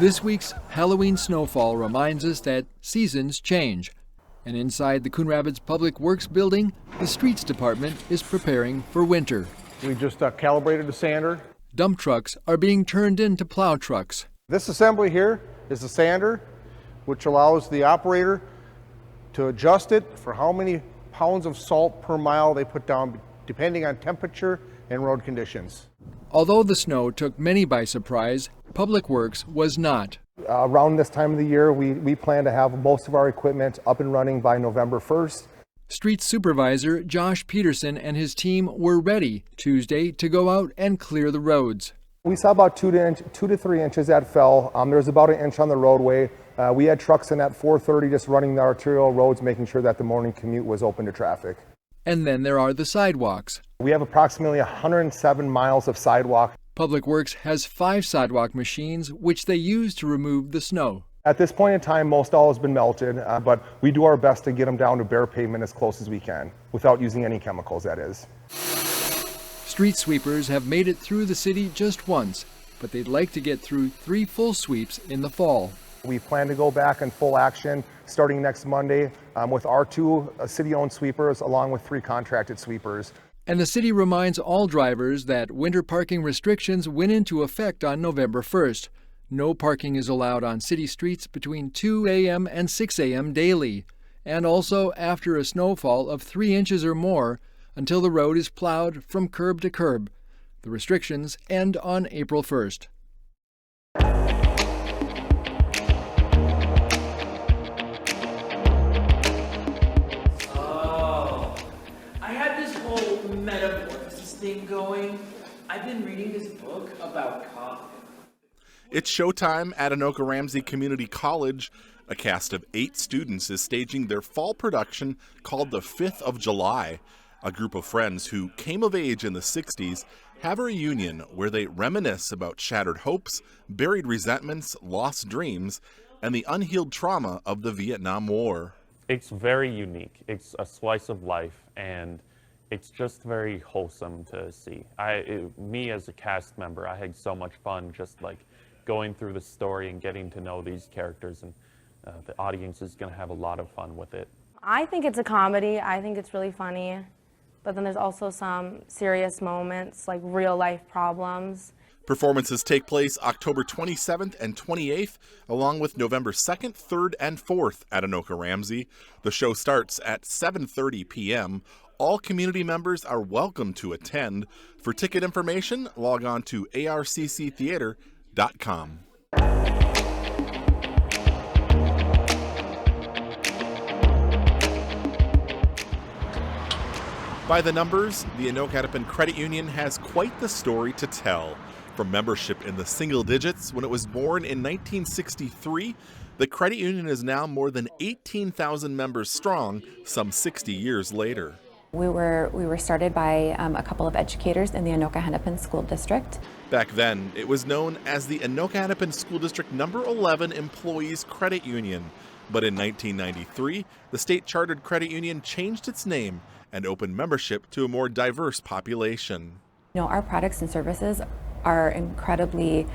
This week's Halloween snowfall reminds us that seasons change. And inside the Coon Rapids Public Works building, the Streets Department is preparing for winter. We just calibrated the sander. Dump trucks are being turned into plow trucks. This assembly here is the sander, which allows the operator to adjust it for how many pounds of salt per mile they put down, depending on temperature and road conditions. Although the snow took many by surprise, Public Works was not. Around this time of the year, we plan to have most of our equipment up and running by November 1st. Street Supervisor Josh Peterson and his team were ready Tuesday to go out and clear the roads. We saw about 2 to 3 inches that fell. There was about an inch on the roadway. We had trucks in at 4:30 just running the arterial roads, making sure that the morning commute was open to traffic. And then there are the sidewalks. We have approximately 107 miles of sidewalk. Public Works has 5 sidewalk machines, which they use to remove the snow. At this point in time, most all has been melted, but we do our best to get them down to bare pavement as close as we can, without using any chemicals, that is. Street sweepers have made it through the city just once, but they'd like to get through 3 full sweeps in the fall. We plan to go back in full action starting next Monday with our 2 city-owned sweepers along with 3 contracted sweepers. And the city reminds all drivers that winter parking restrictions went into effect on November 1st. No parking is allowed on city streets between 2 a.m. and 6 a.m. daily, and also after a snowfall of 3 inches or more until the road is plowed from curb to curb. The restrictions end on April 1st. Metamorphosis thing going. I've been reading this book about coffee. It's showtime at Anoka Ramsey Community College. A cast of 8 students is staging their fall production called The 5th of July. A group of friends who came of age in the 60s have a reunion where they reminisce about shattered hopes, buried resentments, lost dreams, and the unhealed trauma of the Vietnam War. It's very unique. It's a slice of life, and it's just very wholesome to see. Me as a cast member, I had so much fun just like going through the story and getting to know these characters, and the audience is going to have a lot of fun with it. I think it's a comedy. I think it's really funny, but then there's also some serious moments, like real life problems. Performances take place October 27th and 28th, along with November 2nd, 3rd, and 4th at Anoka Ramsey. The show starts at 7:30 p.m. All community members are welcome to attend. For ticket information, log on to ARCCtheatre.com. By the numbers, the Anoka Credit Union has quite the story to tell. From membership in the single digits when it was born in 1963, the credit union is now more than 18,000 members strong, some 60 years later. We were started by a couple of educators in the Anoka School District. Back then, it was known as the Anoka School District Number 11 Employees Credit Union. But in 1993, the state chartered credit union changed its name and opened membership to a more diverse population. You know, our products and services are incredibly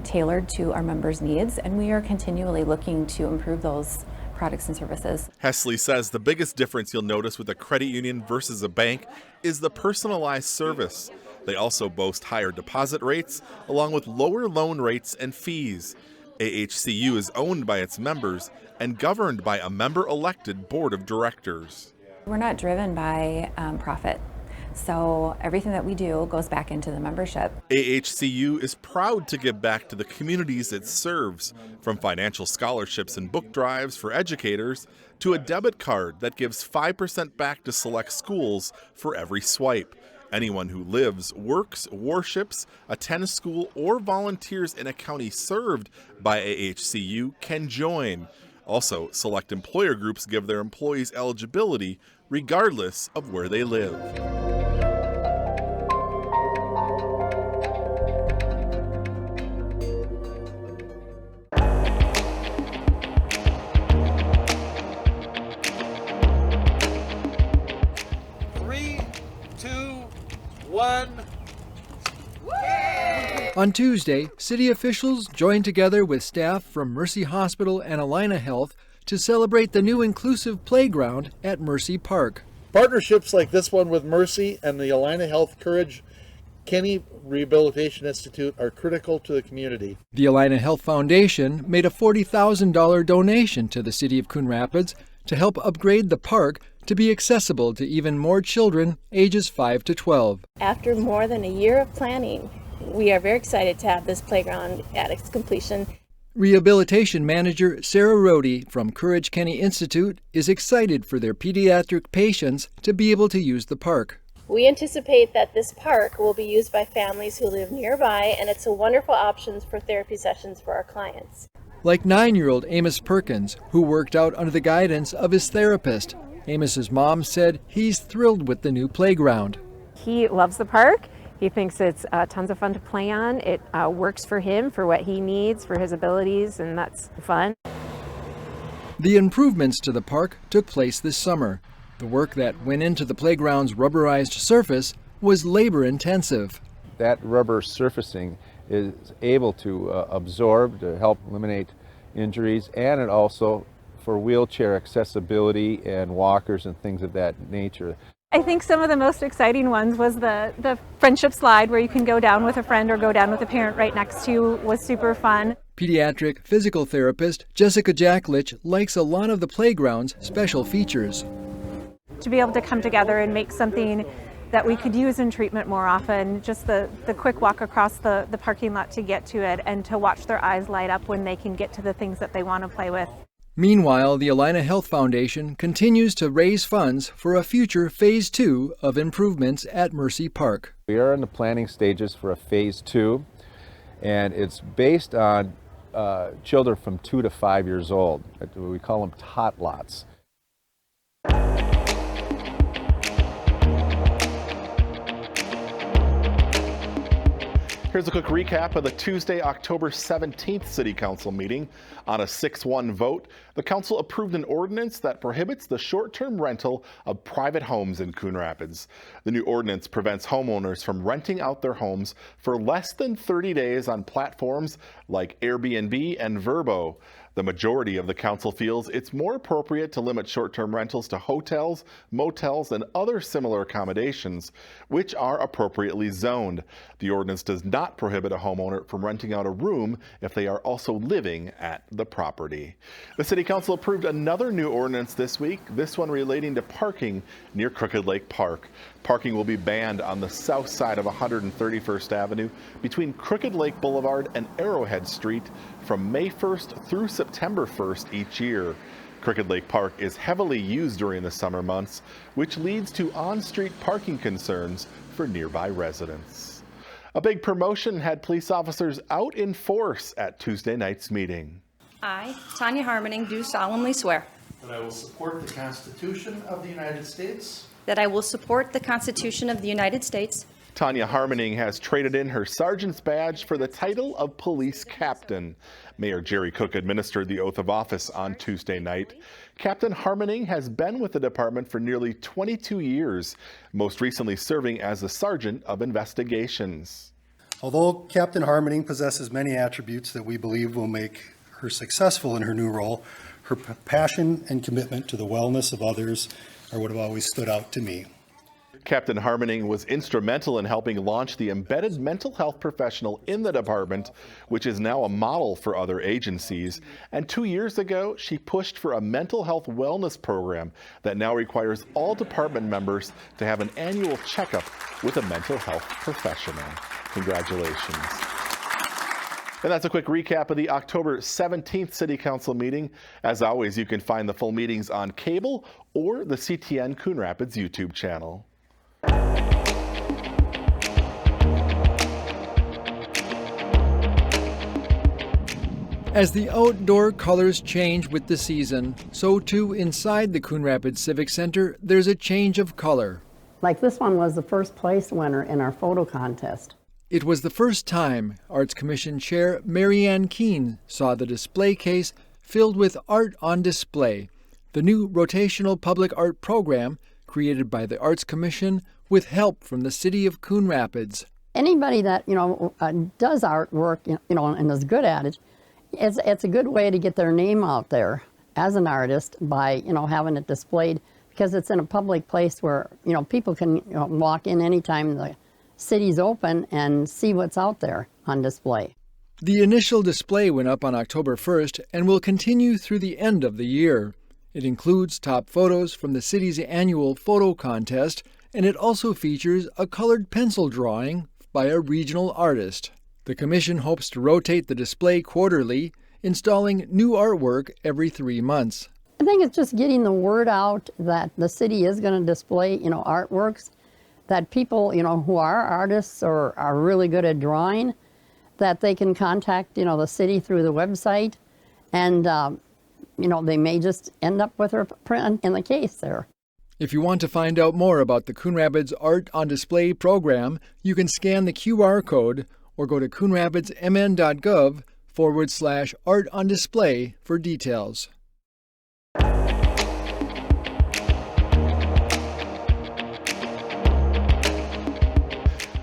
tailored to our members' needs, and we are continually looking to improve those products and services. Hesley says the biggest difference you'll notice with a credit union versus a bank is the personalized service. They also boast higher deposit rates, along with lower loan rates and fees. AHCU is owned by its members and governed by a member-elected board of directors. We're not driven by profit. So everything that we do goes back into the membership. AHCU is proud to give back to the communities it serves, from financial scholarships and book drives for educators to a debit card that gives 5% back to select schools for every swipe. Anyone who lives, works, worships, attends school, or volunteers in a county served by AHCU can join. Also, select employer groups give their employees eligibility regardless of where they live. Three, two, one. Yay! On Tuesday, city officials joined together with staff from Mercy Hospital and Allina Health to celebrate the new inclusive playground at Mercy Park. Partnerships like this one with Mercy and the Allina Health Courage Kenny Rehabilitation Institute are critical to the community. The Allina Health Foundation made a $40,000 donation to the city of Coon Rapids to help upgrade the park to be accessible to even more children ages 5 to 12. After more than a year of planning, we are very excited to have this playground at its completion. Rehabilitation manager Sarah Rohde from Courage Kenny Institute is excited for their pediatric patients to be able to use the park. We anticipate that this park will be used by families who live nearby, and it's a wonderful option for therapy sessions for our clients. Like 9-year-old Amos Perkins, who worked out under the guidance of his therapist. Amos's mom said he's thrilled with the new playground. He loves the park. He thinks it's tons of fun to play on. It works for him, for what he needs, for his abilities, and that's fun. The improvements to the park took place this summer. The work that went into the playground's rubberized surface was labor-intensive. That rubber surfacing is able to absorb, to help eliminate injuries, and it also for wheelchair accessibility and walkers and things of that nature. I think some of the most exciting ones was the friendship slide where you can go down with a friend or go down with a parent right next to you was super fun. Pediatric physical therapist Jessica Jacklich likes a lot of the playground's special features. To be able to come together and make something that we could use in treatment more often, just the quick walk across the parking lot to get to it and to watch their eyes light up when they can get to the things that they want to play with. Meanwhile, the Allina Health Foundation continues to raise funds for a future Phase 2 of improvements at Mercy Park. We are in the planning stages for a Phase 2, and it's based on children from 2 to 5 years old. We call them tot lots. Here's a quick recap of the Tuesday, October 17th City Council meeting. On a 6-1 vote, the Council approved an ordinance that prohibits the short-term rental of private homes in Coon Rapids. The new ordinance prevents homeowners from renting out their homes for less than 30 days on platforms like Airbnb and Vrbo. The majority of the council feels it's more appropriate to limit short-term rentals to hotels, motels, and other similar accommodations, which are appropriately zoned. The ordinance does not prohibit a homeowner from renting out a room if they are also living at the property. The City Council approved another new ordinance this week, this one relating to parking near Crooked Lake Park. Parking will be banned on the south side of 131st Avenue between Crooked Lake Boulevard and Arrowhead Street from May 1st through September 1st each year. Crooked Lake Park is heavily used during the summer months, which leads to on-street parking concerns for nearby residents. A big promotion had police officers out in force at Tuesday night's meeting. I, Tanya Harmoning, do solemnly swear that I will support the Constitution of the United States. That I will support the Constitution of the United States. Tanya Harmoning has traded in her sergeant's badge for the title of police captain. Mayor Jerry Cook administered the oath of office on Tuesday night. Captain Harmoning has been with the department for nearly 22 years, most recently serving as the sergeant of investigations. Although Captain Harmoning possesses many attributes that we believe will make her successful in her new role, her passion and commitment to the wellness of others are what have always stood out to me. Captain Harmoning was instrumental in helping launch the embedded mental health professional in the department, which is now a model for other agencies. And 2 years ago, she pushed for a mental health wellness program that now requires all department members to have an annual checkup with a mental health professional. Congratulations. And that's a quick recap of the October 17th City Council meeting. As always, you can find the full meetings on cable or the CTN Coon Rapids YouTube channel. As the outdoor colors change with the season, so too inside the Coon Rapids Civic Center, there's a change of color. Like this one was the first place winner in our photo contest. It was the first time Arts Commission Chair Mary Ann Keene saw the display case filled with art on display, the new rotational public art program created by the Arts Commission with help from the City of Coon Rapids. anybody that, does artwork, and is good at it, it's a good way to get their name out there as an artist by, having it displayed, because it's in a public place where, people can walk in anytime the city's open and see what's out there on display. The initial display went up on October 1st and will continue through the end of the year. It includes top photos from the city's annual photo contest, and it also features a colored pencil drawing by a regional artist. The commission hopes to rotate the display quarterly, installing new artwork every 3 months. I think it's just getting the word out that the city is going to display, artworks, that people, who are artists or are really good at drawing, that they can contact, the city through the website, and, they may just end up with her print in the case there. If you want to find out more about the Coon Rapids Art on Display program, you can scan the QR code or go to coonrapidsmn.gov/art on display for details.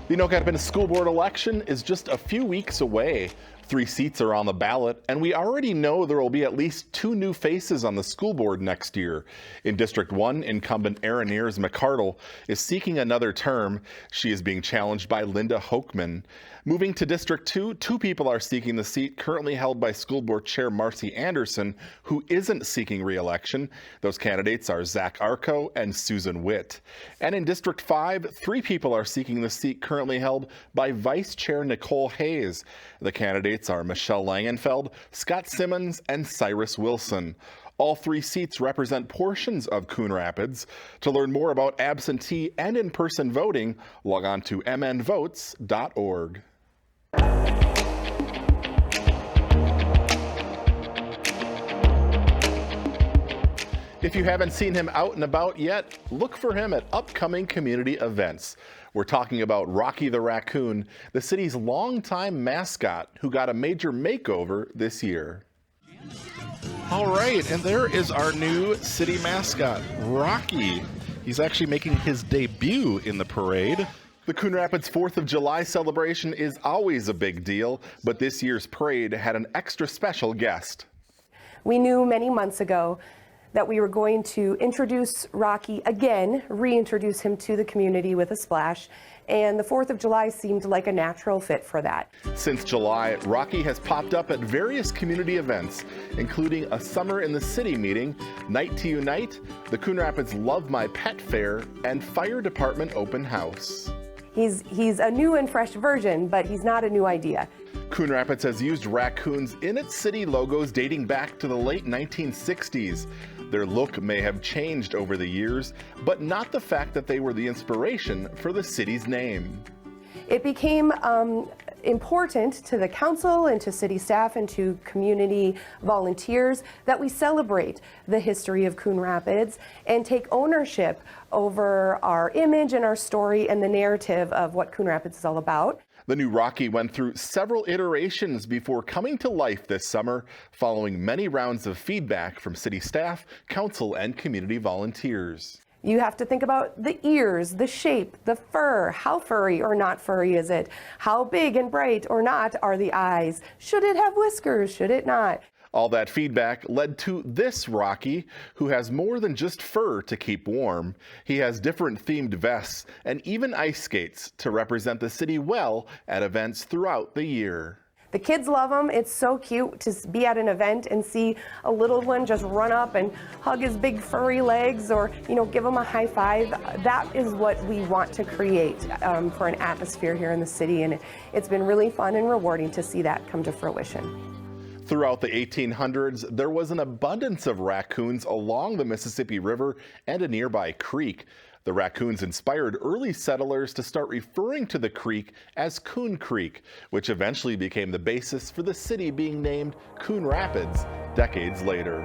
The Anoka School Board election is just a few weeks away. 3 seats are on the ballot, and we already know there will be at least 2 new faces on the school board next year. In District 1, incumbent Erin McCardle is seeking another term. She is being challenged by Linda Hochman. Moving to District 2, 2 people are seeking the seat currently held by School Board Chair Marcy Anderson, who isn't seeking re-election. Those candidates are Zach Arco and Susan Witt. And in District 5, 3 people are seeking the seat currently held by Vice Chair Nicole Hayes. The candidates are Michelle Langenfeld, Scott Simmons, and Cyrus Wilson. All 3 seats represent portions of Coon Rapids. To learn more about absentee and in-person voting, log on to mnvotes.org. If you haven't seen him out and about yet, look for him at upcoming community events. We're talking about Rocky the Raccoon, the city's longtime mascot, who got a major makeover this year. All right, and there is our new city mascot, Rocky. He's actually making his debut in the parade. The Coon Rapids 4th of July celebration is always a big deal, but this year's parade had an extra special guest. We knew many months ago that we were going to introduce Rocky again, reintroduce him to the community with a splash, and the 4th of July seemed like a natural fit for that. Since July, Rocky has popped up at various community events, including a Summer in the City meeting, Night to Unite, the Coon Rapids Love My Pet Fair, and Fire Department Open House. He's a new and fresh version, but he's not a new idea. Coon Rapids has used raccoons in its city logos dating back to the late 1960s. Their look may have changed over the years, but not the fact that they were the inspiration for the city's name. It became important to the council and to city staff and to community volunteers that we celebrate the history of Coon Rapids and take ownership over our image and our story and the narrative of what Coon Rapids is all about. The new Rocky went through several iterations before coming to life this summer, following many rounds of feedback from city staff, council, and community volunteers. You have to think about the ears, the shape, the fur. How furry or not furry is it? How big and bright or not are the eyes? Should it have whiskers? Should it not? All that feedback led to this Rocky, who has more than just fur to keep warm. He has different themed vests and even ice skates to represent the city well at events throughout the year. The kids love him. It's so cute to be at an event and see a little one just run up and hug his big furry legs or, give him a high five. That is what we want to create for an atmosphere here in the city, and it's been really fun and rewarding to see that come to fruition. Throughout the 1800s, there was an abundance of raccoons along the Mississippi River and a nearby creek. The raccoons inspired early settlers to start referring to the creek as Coon Creek, which eventually became the basis for the city being named Coon Rapids decades later.